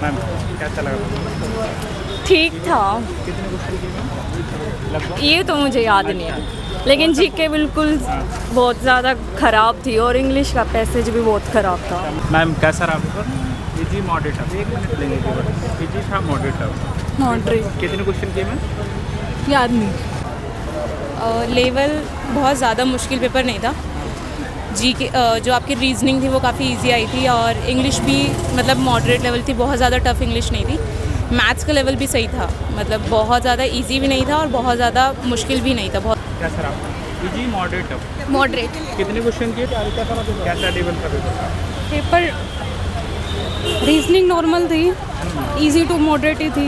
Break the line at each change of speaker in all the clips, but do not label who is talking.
Ma'am कैसा लगा?
ठीक था।
कितने क्वेश्चन किए मैम लगभग?
ये तो मुझे याद नहीं है, लेकिन जीके बिल्कुल बहुत ज़्यादा ख़राब थी और इंग्लिश का पैसेज भी बहुत ख़राब था।
मैम कैसा रहा paper? Easy moderate tough? 1 minute लेंगे केवल। इजी था मॉडरेट टफ?
मॉडरेट
कितने क्वेश्चन किए मैम?
याद नहीं।
लेवल बहुत ज़्यादा मुश्किल पेपर नहीं था। जीके जो आपकी रीजनिंग थी वो काफ़ी इजी आई थी और इंग्लिश भी मतलब मॉडरेट लेवल थी, बहुत ज़्यादा टफ इंग्लिश नहीं थी। मैथ्स का लेवल भी सही था, मतलब बहुत ज़्यादा इजी भी नहीं था और बहुत ज़्यादा मुश्किल भी नहीं था। बहुत
कैसा रहा? Easy moderate tough?
मॉडरेट
कितने क्वेश्चन किए? कैसा लेवल का पेपर था?
पेपर रीजनिंग नॉर्मल थी, इजी टू मॉडरेट ही थी।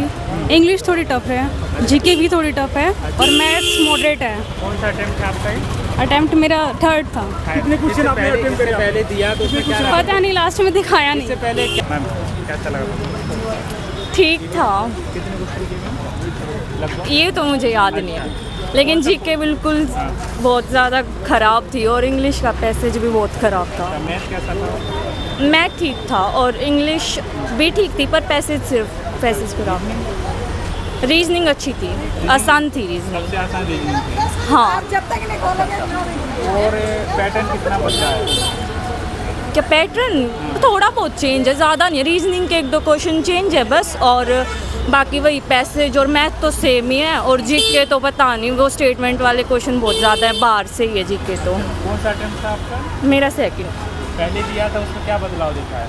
इंग्लिश थोड़ी टफ है, जीके भी थोड़ी टफ है और मैथ्स मॉडरेट है।
कौन सा अटेम्प्ट था आपका ये?
अटेम्प्ट मेरा थर्ड था।
कितने क्वेश्चन आपने अटेम्प्ट पहले दिया तो उसमें क्या रहा?
पता नहीं, लास्ट में दिखाया नहीं।
इससे पहले मैम कैसा लगा?
ठीक था।
कितने क्वेश्चन किए मैम लगभग?
ये तो मुझे याद नहीं है, लेकिन जीके बिल्कुल बहुत ज़्यादा ख़राब थी और इंग्लिश का पैसेज भी बहुत ख़राब था।
मैथ कैसा था?
मैथ ठीक था और इंग्लिश भी ठीक थी, पर पैसेज ख़राब था। रीजनिंग अच्छी थी, आसान थी रीजनिंग।
सबसे आसान रीजनिंग थी।
हाँ।
और पैटर्न कितना बचा है?
क्या पैटर्न थोड़ा बहुत चेंज है, ज़्यादा नहीं है। रीजनिंग के 1-2 क्वेश्चन चेंज है बस, और बाकी वही पैसेज और मैथ तो सेम ही है। और जीके तो पता नहीं, वो स्टेटमेंट वाले क्वेश्चन बहुत ज़्यादा है, बाहर से ही है जीके तो।
कौन सा अटेम्प्ट था आपका?
मेरा सेकंड।
पहले दिया था उसमें क्या बदलाव देखा है?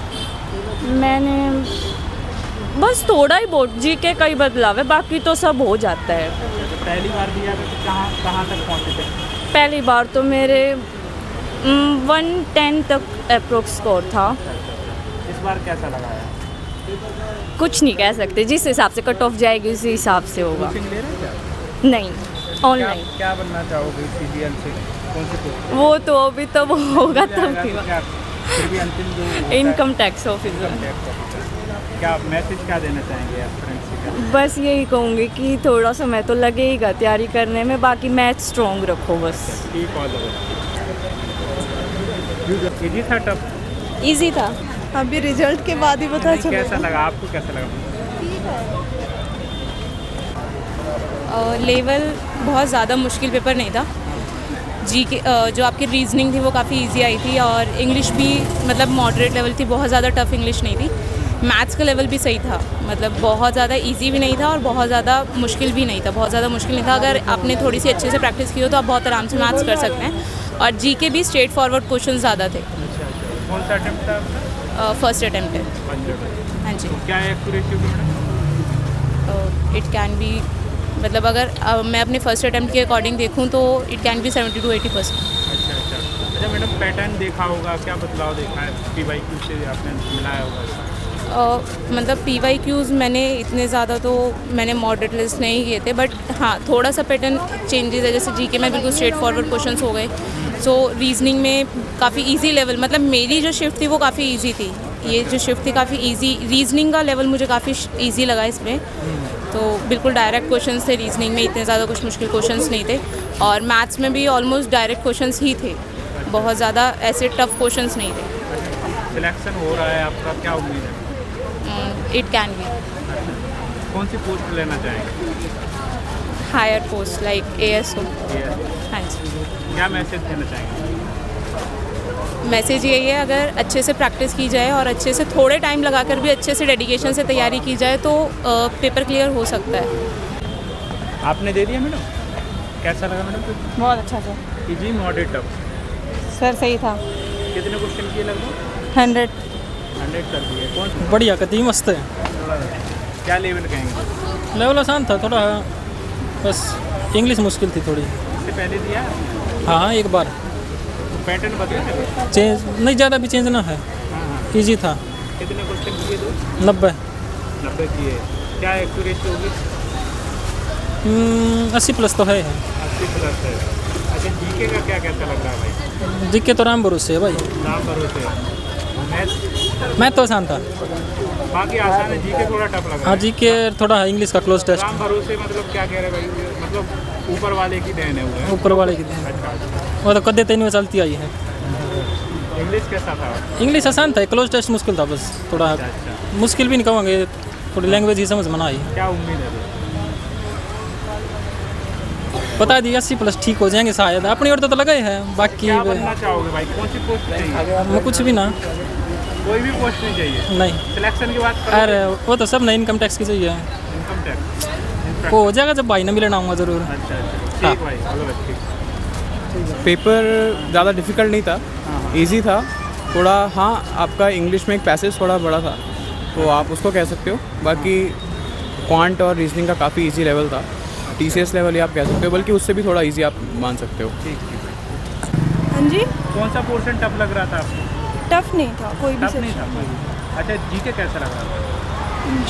मैंने बस थोड़ा ही बहुत जीके का ही बदलाव है, बाकी तो सब हो जाता है।
तो पहली बार दिया था तो कहाँ तक पहुँचे थे?
पहली बार तो मेरे 110 तक अप्रोक्स स्कोर था।
इस बार कैसा लगा है?
कुछ नहीं कह सकते, जिस हिसाब से कट ऑफ जाएगी उसी हिसाब से होगा।
कोचिंग ले रहे हैं क्या?
नहीं, ऑनलाइन।
क्या बनना चाहोगे सीजीएल से? कौन से पोस्ट?
वो तो अभी तब होगा तब की बात।
क्या फिर भी अंतिम जो होता है,
income tax officer.
Income tax officer. क्या मैसेज क्या देना चाहेंगे आप फ्रेंड्स से?
बस यही कहूँगी कि थोड़ा समय तो लगेगा तैयारी करने में, बाकी मैथ स्ट्रॉन्ग रखो बस।
ठीक ऑल द बेस्ट। इजी था टफ?
इजी था, अभी रिजल्ट के बाद ही पता चला।
कैसा लगा आपको? कैसा लगा?
लेवल बहुत ज़्यादा मुश्किल पेपर नहीं था। जीके जो आपकी रीजनिंग थी वो काफ़ी इजी आई थी और इंग्लिश भी मतलब मॉडरेट लेवल थी, बहुत ज़्यादा टफ इंग्लिश नहीं थी। मैथ्स का लेवल भी सही था, मतलब बहुत ज़्यादा इजी भी नहीं था और बहुत ज़्यादा मुश्किल भी नहीं था। बहुत ज़्यादा मुश्किल नहीं था, अगर आपने थोड़ी सी अच्छे से प्रैक्टिस की हो तो आप बहुत आराम से मैथ्स कर सकते हैं। और जीके भी स्ट्रेट फॉरवर्ड क्वेश्चन ज़्यादा थे।
कौन सा अटेम्प्ट था आपका?
फर्स्ट अटैम्प्ट है। हाँ जी।
क्या है accuracy madam?
It can B, मतलब अगर मैं अपने फर्स्ट अटैम्प्ट के अकॉर्डिंग देखूँ तो इट कैन बी 70 to 80%।
अच्छा मैडम, पैटर्न देखा होगा, क्या बदलाव देखा है PYQ से आपने मिलाया होगा?
मतलब PYQs मैंने इतने ज़्यादा तो मैंने मॉडरेट लिस्ट नहीं किए थे, बट हाँ थोड़ा सा पैटर्न चेंजेस है। जैसे जीके में बिल्कुल स्ट्रेट फॉरवर्ड क्वेश्चंस हो गए। सो रीजनिंग में काफ़ी इजी लेवल, मतलब मेरी जो शिफ्ट थी वो काफ़ी इजी थी। ये जो शिफ्ट थी काफ़ी इजी, रीजनिंग का लेवल मुझे काफ़ी इजी लगा इसमें। तो बिल्कुल डायरेक्ट क्वेश्चंस थे रीजनिंग में, इतने ज़्यादा कुछ मुश्किल क्वेश्चंस नहीं थे। और मैथ्स में भी ऑलमोस्ट डायरेक्ट क्वेश्चंस ही थे, बहुत ज़्यादा ऐसे टफ क्वेश्चंस नहीं थे।
सिलेक्शन हो रहा है आपका, क्या उम्मीद है?
It can be.
कौन सी पोस्ट लेना चाहेंगे?
Higher post like ASO। हाँ जी।
क्या मैसेज देना चाहेंगे?
मैसेज यही है, अगर अच्छे से प्रैक्टिस की जाए और अच्छे से थोड़े टाइम लगाकर भी अच्छे से डेडिकेशन से तैयारी की जाए तो पेपर क्लियर हो सकता है।
आपने दे दिया मैडम? कैसा लगा मैडम?
बहुत अच्छा था
इजी मॉडरेट टफ?
सर, सही था।
कितने क्वेश्चन किए लगभग?
100
कर दिए। कौन सा?
बढ़िया कती मस्त है।
क्या लेवल कहेंगे?
लेवल आसान था थोड़ा, बस इंग्लिश मुश्किल थी थोड़ी।
इससे पहले दिया?
हाँ एक बार।
तो पैटर्न बदला?
चेंज नहीं, ज़्यादा भी चेंज ना है, इजी था।
कितने क्वेश्चन किए थे?
90
किए। क्या एक्यूरेसी होगी?
80+ तो है।
80+ है। अच्छा जीके का क्या कैसा लग रहा है भाई?
जीके तो राम भरोसे है भाई।
नाम भरोसे।
मैथ तो आसान था,
बाकी आसान है, जीके थोड़ा टफ लग रहा
हाँ
है।
जीके थोड़ा इंग्लिश का क्लोज टेस्ट।
राम भरोसे मतलब क्या कह रहे हैं भाई? मतलब ऊपर वाले की देन है वो है?
ऊपर वाले की देन।
अच्छा।
वो तो कदे 3 में चलती आई है।
इंग्लिश कैसा था?
इंग्लिश आसान था, क्लोज टेस्ट मुश्किल था बस थोड़ा।
अच्छा।
मुश्किल भी नहीं कहूँगे, थोड़ी लैंग्वेज ही समझ में ना आई।
क्या उम्मीद है?
बता दी 80+ ठीक हो जाएंगे शायद, अपनी ओर तो लगा ही है। बाकी
क्या बनना चाहोगे भाई? कौन सी पोस्ट चाहिए?
मैं कुछ भी ना,
कोई भी पोस्ट नहीं चाहिए?
नहीं।
सिलेक्शन की बात करो।
अरे वो तो सब नहीं, इनकम टैक्स की चाहिए।
इनकम टैक्स
वो हो जाएगा जब भाई ना मिलना आऊँगा ज़रूर।
अच्छा अच्छा,
हाँ।
ठीक भाई, ऑल द बेस्ट।
पेपर ज़्यादा डिफ़िकल्ट नहीं था, इजी था थोड़ा। हाँ, आपका इंग्लिश में एक पैसेज थोड़ा बड़ा था, तो आप उसको कह सकते हो। बाकी क्वांट और रीजनिंग का काफ़ी इजी लेवल था, TCS लेवल ही आप कह सकते हो, बल्कि उससे भी थोड़ा इजी आप मान सकते हो।
हाँ जी,
कौन सा पोर्शन टफ लग रहा था आपको?
टफ नहीं था कोई भी
टफ नहीं था
सेक्शन।
कोई? अच्छा, जीके कैसा लग रहा था?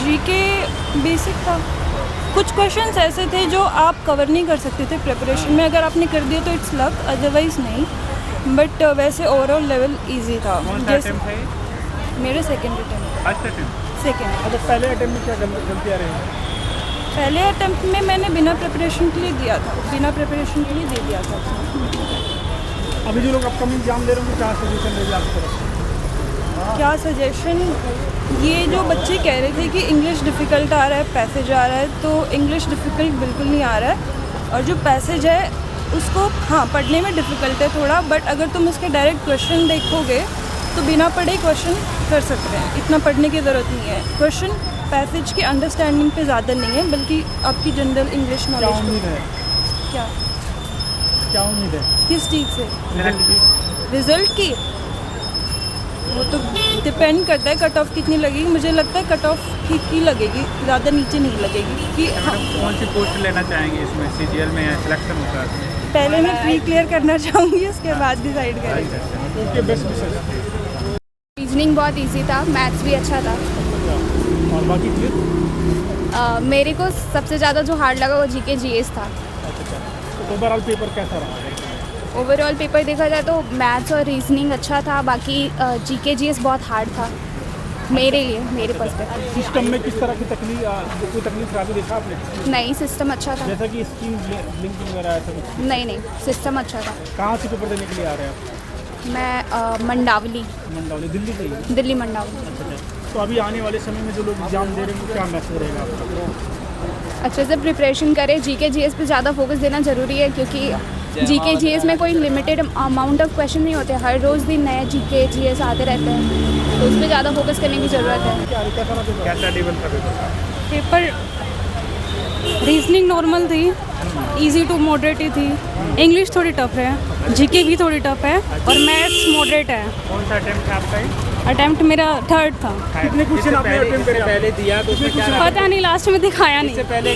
जीके बेसिक था, कुछ क्वेश्चंस ऐसे थे जो आप कवर नहीं कर सकते थे प्रिपरेशन में। अगर आपने कर दिया तो इट्स लक, अदरवाइज नहीं। बट वैसे ओवरऑल लेवल इजी था।
कौन सा अटेम्प्ट है?
मेरे second attempt.
First attempt?
Second.
अच्छा, पहले अटेम्प्ट में क्या गलतियाँ रही?
पहले अटेम्प्ट में मैंने बिना प्रिपरेशन के लिए दिया था, बिना प्रिपरेशन के लिए दे दिया था।
अभी जो लोग अपकमिंग एग्जाम दे रहे हैं, क्या सजेशन देंगे आपकी तरफ से?
क्या सजेशन, ये जो बच्चे कह रहे थे कि इंग्लिश डिफ़िकल्ट आ रहा है, पैसेज आ रहा है, तो इंग्लिश डिफ़िकल्ट बिल्कुल नहीं आ रहा है। और जो पैसेज है उसको हाँ पढ़ने में डिफ़िकल्ट है थोड़ा, बट अगर तुम उसके डायरेक्ट क्वेश्चन देखोगे तो बिना पढ़े क्वेश्चन कर सकते हैं, इतना पढ़ने की ज़रूरत नहीं है। क्वेश्चन पैसेज की अंडरस्टैंडिंग पे ज़्यादा नहीं है, बल्कि आपकी जनरल इंग्लिश
क्या
नॉलेज।
उम्मीद है? क्या उम्मीद है
किस चीज़ से?
रिजल्ट की?
रिज़ल्ट की वो तो डिपेंड करता है कट ऑफ कितनी लगेगी। मुझे लगता है कट ऑफ ठीक ही लगेगी, ज़्यादा नीचे नहीं लगेगी। कि हाँ,
कौन सी पोस्ट लेना चाहेंगे इसमें? CGL में या सिलेक्शन होता है?
पहले मैं प्री क्लियर करना चाहूँगी, उसके बाद डिसाइड करेंगे।
ओके, बेस्ट विशेष।
रीजनिंग बहुत इजी था, मैथ्स भी अच्छा था।
और बाकी क्लियर?
मेरे को सबसे ज़्यादा जो हार्ड लगा वो जीके जीएस था।
अच्छा, तो ओवरऑल पेपर कैसा रहा?
ओवरऑल पेपर देखा जाए तो मैथ्स और रीजनिंग अच्छा था, बाकी जीके जीएस बहुत हार्ड था मेरे लिए, मेरे पर्सपेक्टिव।
सिस्टम में किस तरह की तकलीफ, कोई तकलीफ खराबी देखा आपने?
नहीं, सिस्टम अच्छा था।
जैसा कि स्कीम लिंकिंग वगैरह ऐसा कुछ?
नहीं, सिस्टम अच्छा था।
कहाँ से पेपर देने के लिए आ रहे हैं आप?
मैं मंडावली,
दिल्ली से ही?
दिल्ली मंडावली।
अच्छा, तो अभी आने वाले समय में जो लोग एग्जाम दे रहे हैं, क्या मैसेज रहेगा आपका?
अच्छे से प्रिपरेशन करें, जीके जीएस पे ज़्यादा फोकस देना ज़रूरी है, क्योंकि जीके जीएस में कोई लिमिटेड अमाउंट ऑफ क्वेश्चन नहीं होते, हर रोज़ भी नए जीके जीएस आते रहते हैं, तो उस पर ज़्यादा फोकस करने की ज़रूरत है।
क्या टेबल था पेपर?
पेपर रीजनिंग नॉर्मल थी, इजी टू मॉडरेट ही थी। इंग्लिश थोड़ी टफ है, जीके भी थोड़ी टफ है, और मैथ्स मॉडरेट है।
कौन सा अटेम्प्ट है आपका ये?
अटेम्प्ट मेरा थर्ड था।
कितने क्वेश्चन आपने अटेम्प्ट पहले दिया? तो
पता नहीं, लास्ट में दिखाया नहीं।
पहले